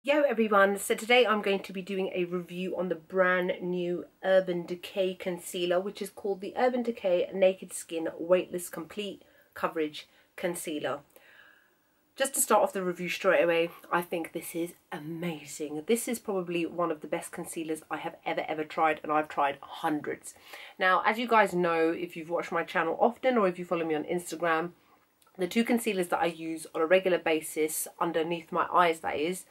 Yo everyone, so today I'm going to be doing a review on the brand new Urban Decay concealer, which is called the Urban Decay Naked Skin Weightless Complete Coverage Concealer. Just to start off the review straight away, I think this is amazing. This is probably one of the best concealers I have ever tried, and I've tried hundreds. Now, as you guys know, if you've watched my channel often or if you follow me on Instagram, the two concealers that I use on a regular basis, underneath my eyes that is,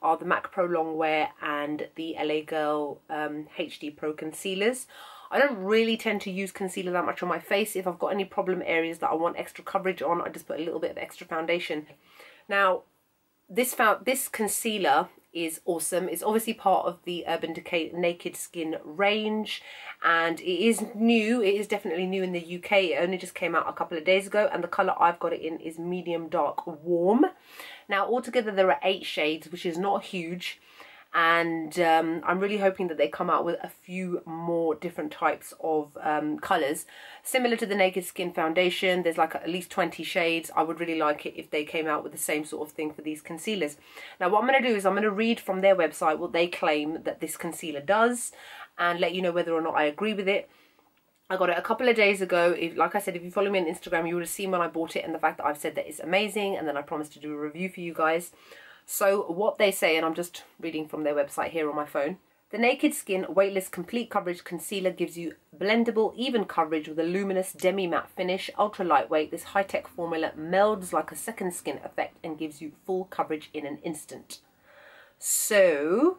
are the MAC Pro Longwear and the LA Girl HD Pro concealers. I don't really tend to use concealer that much on my face. If I've got any problem areas that I want extra coverage on, I just put a little bit of extra foundation. Now, this concealer is awesome. It's obviously part of the Urban Decay Naked Skin range, and it is new. It is definitely new in the UK. It only just came out a couple of days ago, and the colour I've got it in is medium dark warm. Now, altogether there are 8 shades, which is not huge, and I'm really hoping that they come out with a few more different types of colours. Similar to the Naked Skin foundation, there's like at least 20 shades. I would really like it if they came out with the same sort of thing for these concealers. Now, what I'm going to do is I'm going to read from their website what they claim that this concealer does and let you know whether or not I agree with it. I got it a couple of days ago. Like I said, if you follow me on Instagram, you would have seen when I bought it and the fact that I've said that it's amazing, and then I promised to do a review for you guys. So what they say, and I'm just reading from their website here on my phone. The Naked Skin Weightless Complete Coverage Concealer gives you blendable, even coverage with a luminous demi-matte finish, ultra lightweight. This high-tech formula melds like a second skin effect and gives you full coverage in an instant. So,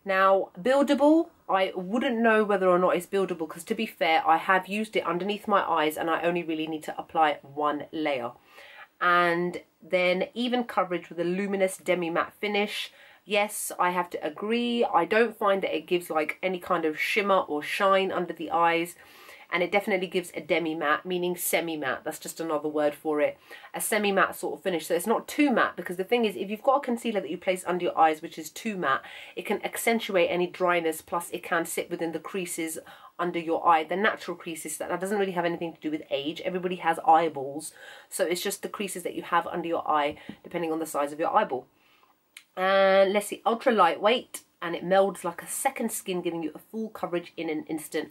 now, buildable, I wouldn't know whether or not it's buildable, because to be fair, I have used it underneath my eyes and I only really need to apply one layer. And then even coverage with a luminous demi-matte finish. Yes, I have to agree. I don't find that it gives like any kind of shimmer or shine under the eyes. And it definitely gives a demi-matte, meaning semi-matte. That's just another word for it. A semi-matte sort of finish. So it's not too matte, because the thing is, if you've got a concealer that you place under your eyes which is too matte, it can accentuate any dryness, plus it can sit within the creases under your eye, the natural creases. That doesn't really have anything to do with age. Everybody has eyeballs. So it's just the creases that you have under your eye, depending on the size of your eyeball. And let's see, ultra lightweight, and it melds like a second skin, giving you a full coverage in an instant.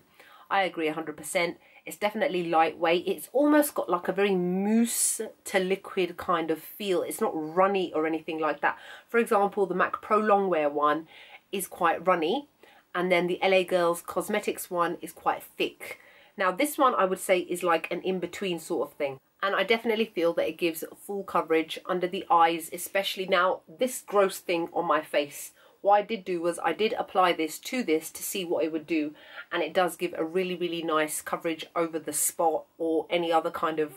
I agree 100%. It's definitely lightweight. It's almost got like a very mousse to liquid kind of feel. It's not runny or anything like that. For example, the MAC Pro Longwear one is quite runny, and then the LA Girls Cosmetics one is quite thick. Now, this one I would say is like an in-between sort of thing. And I definitely feel that it gives full coverage under the eyes, especially now this gross thing on my face. What I did do was I did apply this to see what it would do, and it does give a really nice coverage over the spot or any other kind of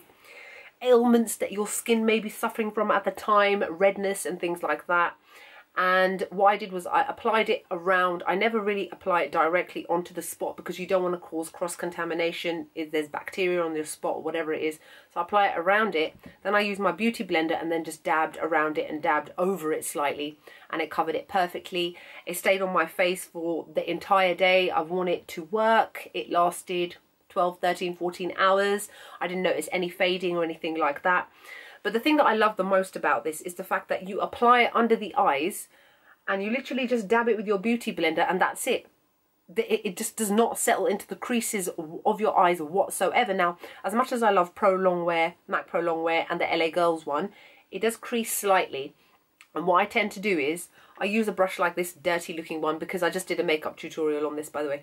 ailments that your skin may be suffering from at the time, redness and things like that. And what I did was I applied it around. I never really apply it directly onto the spot, because you don't want to cause cross-contamination if there's bacteria on your spot or whatever it is. So I apply it around it. Then I used my beauty blender and then just dabbed around it and dabbed over it slightly. And it covered it perfectly. It stayed on my face for the entire day. I've worn it to work. It lasted 12, 13, 14 hours. I didn't notice any fading or anything like that. But the thing that I love the most about this is the fact that you apply it under the eyes and you literally just dab it with your beauty blender, and that's it. It just does not settle into the creases of your eyes whatsoever. Now, as much as I love Pro Longwear, MAC Pro Longwear and the LA Girls one, it does crease slightly. And what I tend to do is I use a brush like this dirty looking one, because I just did a makeup tutorial on this, by the way.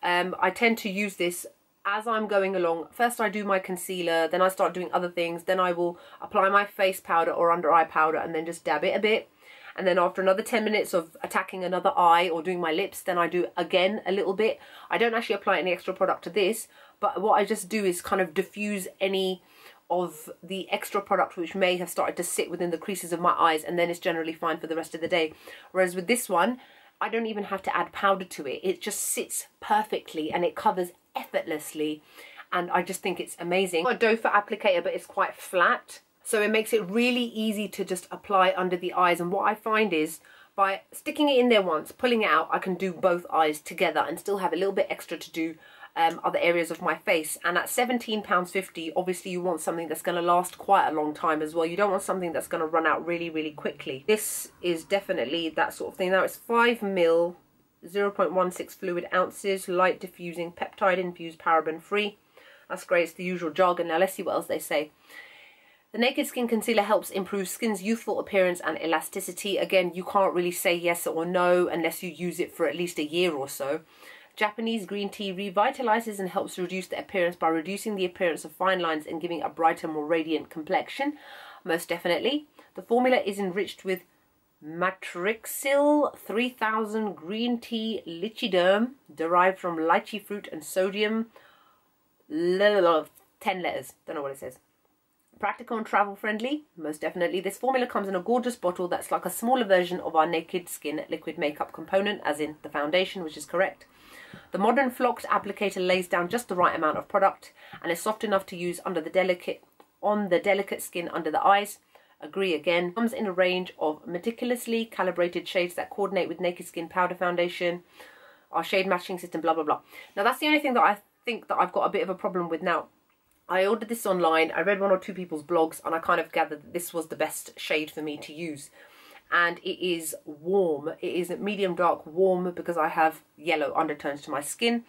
I tend to use this as I'm going along. First I do my concealer, then I start doing other things, then I will apply my face powder or under eye powder and then just dab it a bit. And then after another 10 minutes of attacking another eye or doing my lips, then I do again a little bit. I don't actually apply any extra product to this, but what I just do is kind of diffuse any of the extra product which may have started to sit within the creases of my eyes, and then it's generally fine for the rest of the day. Whereas with this one, I don't even have to add powder to it. It just sits perfectly and it covers effortlessly, and I just think it's amazing. I've got a doe foot applicator, but it's quite flat, so it makes it really easy to just apply under the eyes. And what I find is by sticking it in there once, pulling it out, I can do both eyes together and still have a little bit extra to do other areas of my face. And at £17.50, obviously you want something that's going to last quite a long time as well. You don't want something that's going to run out really, really quickly. This is definitely that sort of thing. Now it's 5ml, 0.16 fluid ounces, light diffusing, peptide infused, paraben free. That's great. It's the usual jargon. Now let's see what else they say. The Naked Skin Concealer helps improve skin's youthful appearance and elasticity. Again, you can't really say yes or no unless you use it for at least a year or so. Japanese green tea revitalizes and helps reduce the appearance by reducing the appearance of fine lines and giving a brighter, more radiant complexion. Most definitely. The formula is enriched with Matrixyl 3000 green tea lychee derived from lychee fruit and sodium. 10 letters. Don't know what it says. Practical and travel friendly, most definitely. This formula comes in a gorgeous bottle that's like a smaller version of our Naked Skin liquid makeup component, as in the foundation, which is correct. The modern flocked applicator lays down just the right amount of product and is soft enough to use on the delicate skin under the eyes. Agree again. Comes in a range of meticulously calibrated shades that coordinate with Naked Skin powder foundation, our shade matching system, blah blah blah. Now that's the only thing that I think that I've got a bit of a problem with now. I ordered this online, I read one or two people's blogs, and I kind of gathered that this was the best shade for me to use. And it is warm. It is medium dark warm because I have yellow undertones to my skin.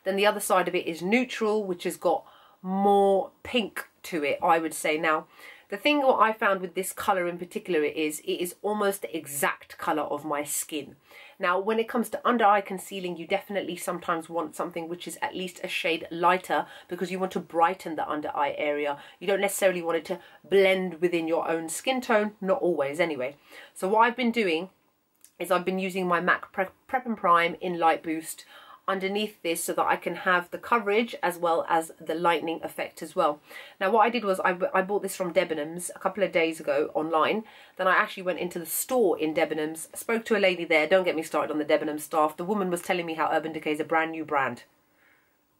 Then the other side of it is neutral, which has got more pink to it, I would say. Now, the thing what I found with this colour in particular is it is almost the exact colour of my skin. Now, when it comes to under eye concealing, you definitely sometimes want something which is at least a shade lighter because you want to brighten the under eye area. You don't necessarily want it to blend within your own skin tone, not always anyway. So what I've been doing is I've been using my MAC Prep and Prime in Light Boost underneath this so that I can have the coverage as well as the lightening effect as well. Now what I did was I bought this from Debenhams a couple of days ago online. Then I actually went into the store in Debenhams, spoke to a lady there. Don't get me started on the Debenhams staff. The woman was telling me how Urban Decay is a brand new brand.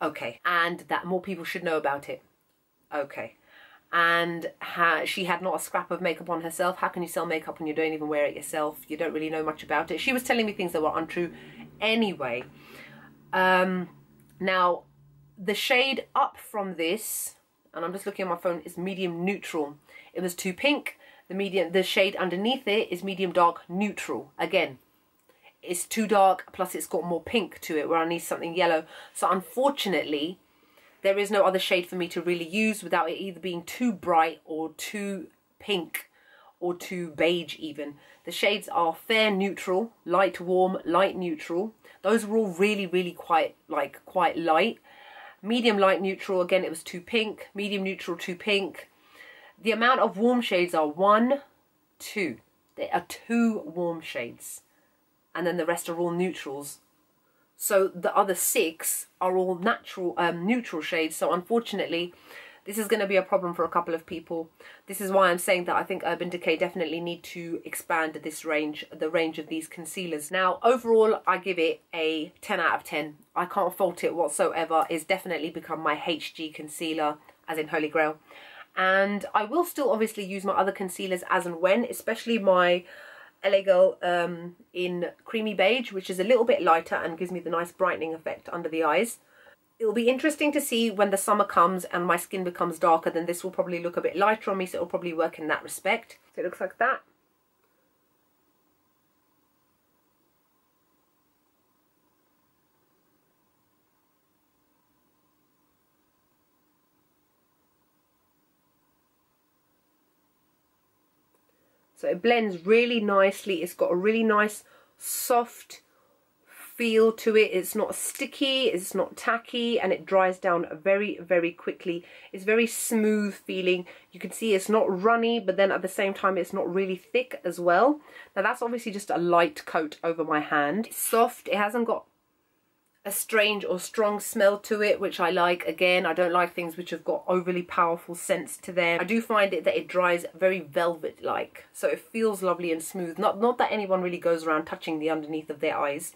Okay. And that more people should know about it. Okay. And she had not a scrap of makeup on herself. How can you sell makeup when you don't even wear it yourself? You don't really know much about it. She was telling me things that were untrue anyway. Now the shade up from this, and I'm just looking at my phone, is medium neutral. It was too pink. The shade underneath it is medium dark neutral. Again, it's too dark, plus it's got more pink to it where I need something yellow. So unfortunately, there is no other shade for me to really use without it either being too bright or too pink or too beige even. The shades are fair neutral, light warm, light neutral. Those were all really, really quite light. Medium light neutral, again, it was too pink. Medium neutral, too pink. The amount of warm shades are 1, 2. There are 2 warm shades. And then the rest are all neutrals. So the other 6 are all natural, neutral shades. So unfortunately, this is going to be a problem for a couple of people. This is why I'm saying that I think Urban Decay definitely need to expand this range, the range of these concealers. Now, overall, I give it a 10 out of 10. I can't fault it whatsoever. It's definitely become my HG concealer, as in Holy Grail. And I will still obviously use my other concealers as and when, especially my LA Girl in Creamy Beige, which is a little bit lighter and gives me the nice brightening effect under the eyes. It'll be interesting to see when the summer comes and my skin becomes darker, then this will probably look a bit lighter on me, so it'll probably work in that respect. So it looks like that. So it blends really nicely. It's got a really nice soft feel to it. It's not sticky, it's not tacky, and it dries down very, very quickly. It's very smooth feeling. You can see it's not runny, but then at the same time it's not really thick as well. Now that's obviously just a light coat over my hand. It's soft, it hasn't got a strange or strong smell to it, which I like. Again, I don't like things which have got overly powerful scents to them. I do find it that it dries very velvet-like, so it feels lovely and smooth. Not that anyone really goes around touching the underneath of their eyes.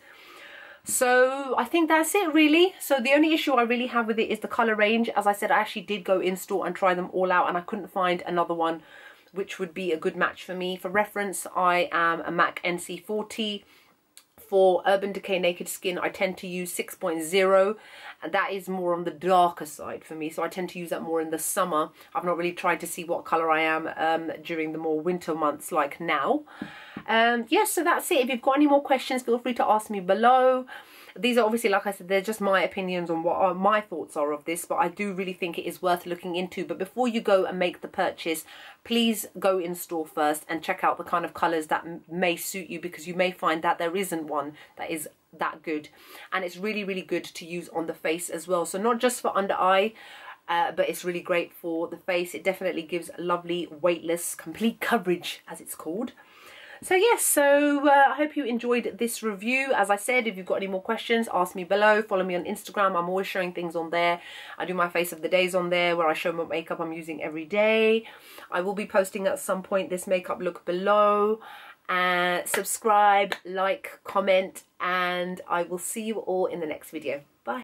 So I think that's it really. So the only issue I really have with it is the colour range. As I said, I actually did go in store and try them all out, and I couldn't find another one which would be a good match for me. For reference, I am a MAC NC40 For Urban Decay Naked Skin, I tend to use 6.0, and that is more on the darker side for me. So I tend to use that more in the summer. I've not really tried to see what colour I am during the more winter months like now. Yes, so that's it. If you've got any more questions, feel free to ask me below. These are obviously, like I said, they're just my opinions on what my thoughts are of this, but I do really think it is worth looking into. But before you go and make the purchase, please go in store first and check out the kind of colours that may suit you, because you may find that there isn't one that is that good. And it's really, really good to use on the face as well. So not just for under eye, but it's really great for the face. It definitely gives lovely, weightless, complete coverage, as it's called. So yes, so I hope you enjoyed this review. As I said, if you've got any more questions, ask me below. Follow me on Instagram. I'm always showing things on there. I do my face of the days on there, where I show what makeup I'm using every day. I will be posting at some point this makeup look below. Subscribe, like, comment, and I will see you all in the next video.